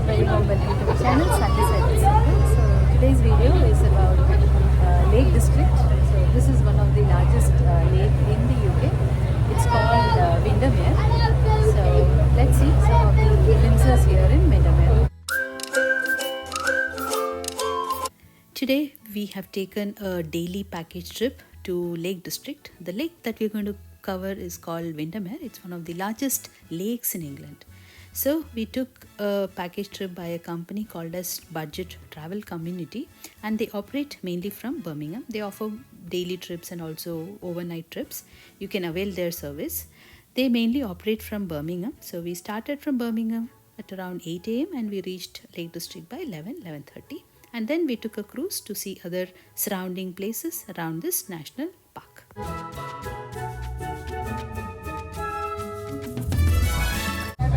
very warm welcome to the channel Sunday Side Circle. So today's video is about Lake District. So this is one of the largest lake in the UK. It's called Windermere. So let's see some of the glimpses here in Windermere. Today we have taken a daily package trip to Lake District. The lake that we're going to cover is called Windermere. It's one of the largest lakes in England. So we took a package trip by a company called as Budget Travel Community, and they operate mainly from Birmingham. They offer daily trips and also overnight trips. You can avail their service. They mainly operate from Birmingham. So we started from Birmingham at around 8 a.m. and we reached Lake District by 11:30. And then we took a cruise to see other surrounding places around this national park.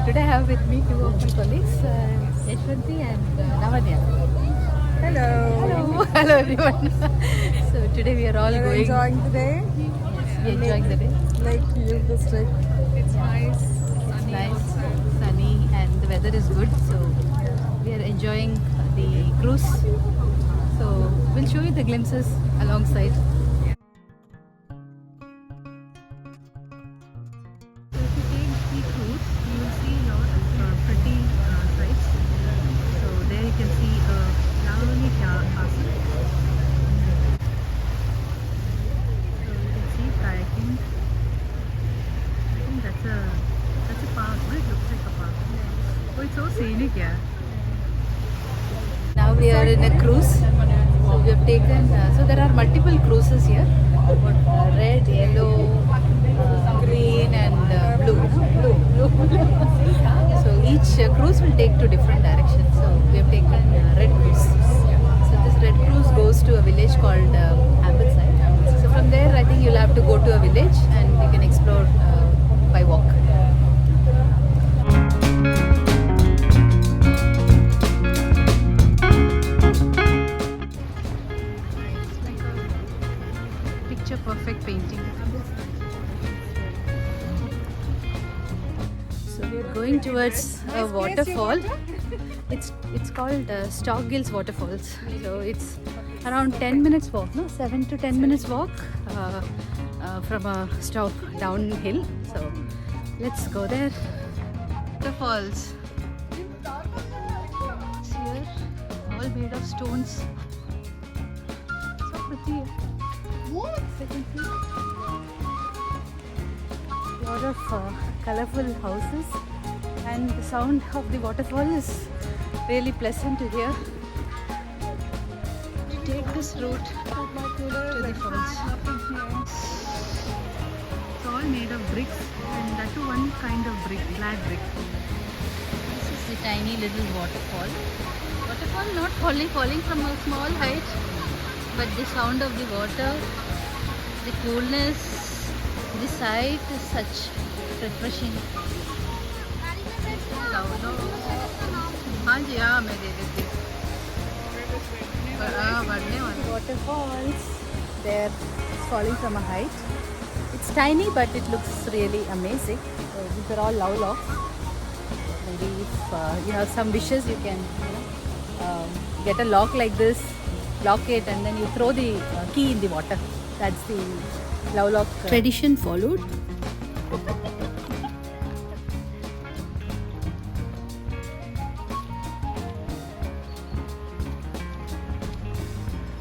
Today I have with me two of my colleagues, Yashwanti and Lavanya. Hello. Hello. Hello everyone. So today we are all going. Enjoying the day. Yes, we are enjoying the day. Lake District. It's nice. It's nice, sunny, and the weather is good. So we are enjoying the cruise. So we'll show you the glimpses alongside. Now we are in a cruise. So we have taken, so there are multiple cruises here. Red, yellow, green and blue. So each cruise will take to different directions. So we have taken red cruise. So this red cruise goes to a village called Ambleside. So from there I think you'll have to go to a village and you can explore by walk. Perfect painting. So we are going towards a waterfall. It's called Stockwills Waterfalls. So it's around 10 minutes walk, no? 7 to 10 minutes walk from a stop downhill. So let's go there. Waterfalls. It's here, all made of stones. So pretty. Lot of colorful houses, and the sound of the waterfall is really pleasant to hear. Take this route to the falls. It's all made of bricks, and that too one kind of brick, black brick. This is the tiny little waterfall. Waterfall not falling from a small height, but the sound of the water, the coolness, the sight is such refreshing. Waterfalls, they're falling from a height. It's tiny, but it looks really amazing. These are all love. Maybe if you have some wishes, you can get a lock like this, lock it, and then you throw the key in the water. That's the love lock. Tradition followed.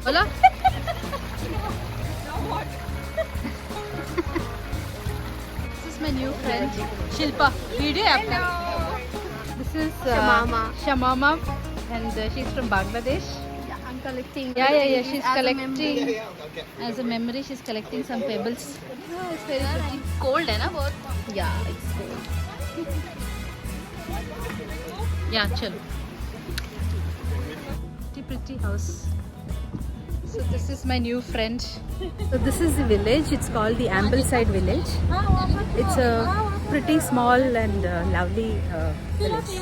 Hola. This is my new friend Shilpa. Video after. This is Shamama, and she's from Bangladesh. Collecting. Yeah. She's collecting as a memory. She's collecting some pebbles. Yeah, it's very pretty. It's cold, है ना बहुत? Yeah, it's cool. Yeah, chalo. Pretty house. So this is my new friend. So this is the village. It's called the Ambleside village. It's a pretty small and lovely village.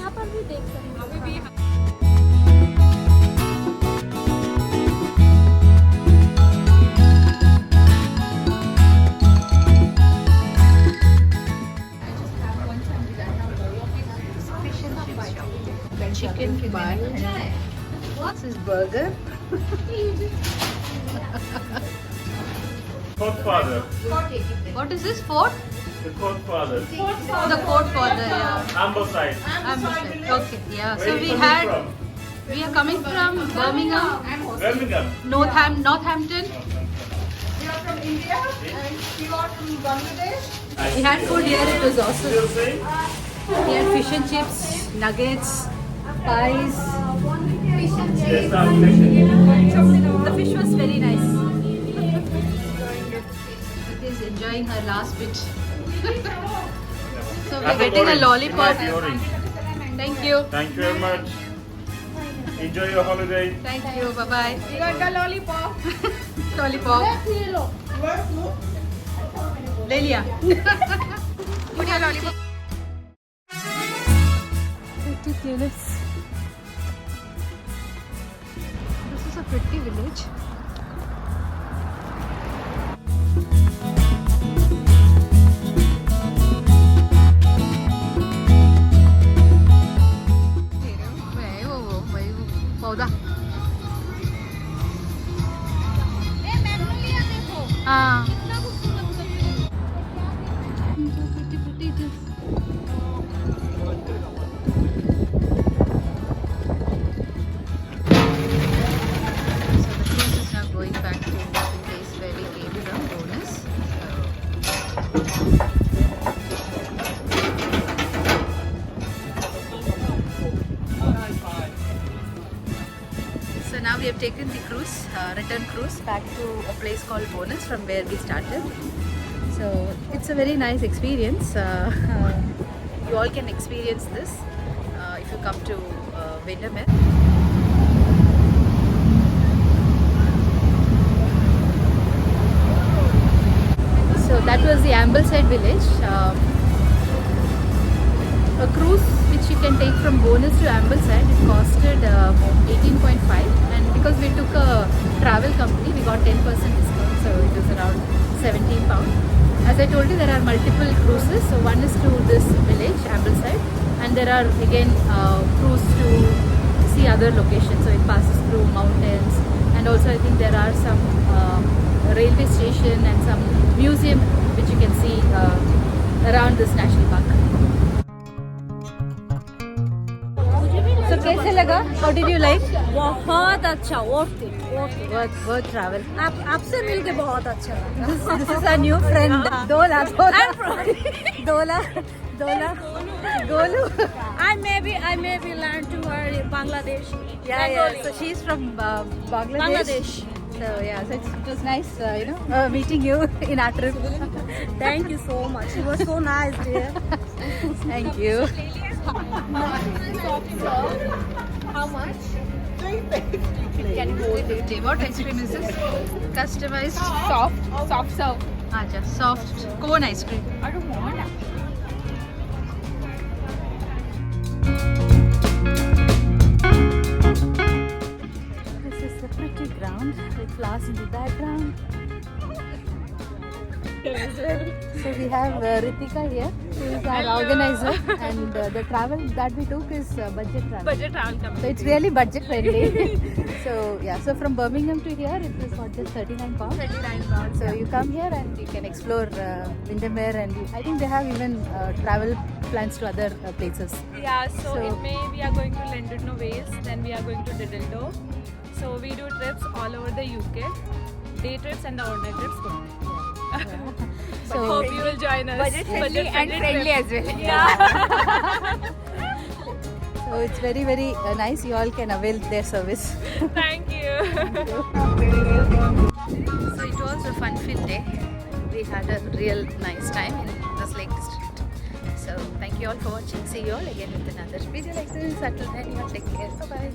chicken bun. This is burger. Court father. What is this? Fort? The court father. The court father, yeah. Ambleside. Okay, yeah. Where So are you we coming had. from? We are coming from Birmingham, Birmingham. Northampton. We are from India and we got from Bangladesh. We had food here, it was awesome. Still same? We had fish and chips, nuggets, pies. Yes, I'm fishing. The fish was very nice. It is enjoying her last bit. So we're Apple getting a orange. lollipop. It might be orange. Thank you. Thank you very much. Enjoy your holiday. Thank you. Bye bye. We got the lollipop. Lollipop. Lelia. Put your lollipop. Ridiculous. This is a pretty village. पौधा हाँ So now we have taken the cruise, return cruise back to a place called Bonus from where we started. So it's a very nice experience. You all can experience this if you come to Windermere. So that was the Ambleside village. A cruise which you can take from Bonus to Ambleside, it costed 18.5, and because we took a travel company, we got 10% discount, so it was around £17. As I told you, there are multiple cruises. So one is to this village, Ambleside, and there are again cruise to see other locations. So it passes through mountains, and also I think there are some railway station and some museum which you can see around this national park. So कैसे लगा? How did you like? बहुत अच्छा, worth it. Worth travel. आपसे मिलके बहुत अच्छा लगा. This is our new friend Dola. Dola. Golu. I maybe learn to her Bangladesh. Yeah. So she's from Bangladesh. So yeah, so it was nice, meeting you in our trip. Thank you so much. It was so nice, dear. Thank you. How much? Can you go 50? What ice cream is this? Customized. Soft serve. Acha, soft cone ice cream. I don't want that. This is the pretty ground with flowers in the background. So we have Ritika here, who is our organizer, and the travel that we took is budget travel. Budget travel company. So it's really budget friendly. So yeah, so from Birmingham to here it was for just £39. £39. So you come here and you can explore Windermere, and I think they have even travel plans to other places. Yeah, so So- in May we are going to Llandudno Wales, then we are going to Diddletown. So we do trips all over the UK, day trips and the overnight trips both. So Hope you will join us. Budget friendly and friendly as well. Yeah. so it's very nice. You all can avail their service. Thank you. So it was a fun-filled day. We had a real nice time in this Lake District. So thank you all for watching. See you all again with another video like this. Until then, you all take care. Bye bye.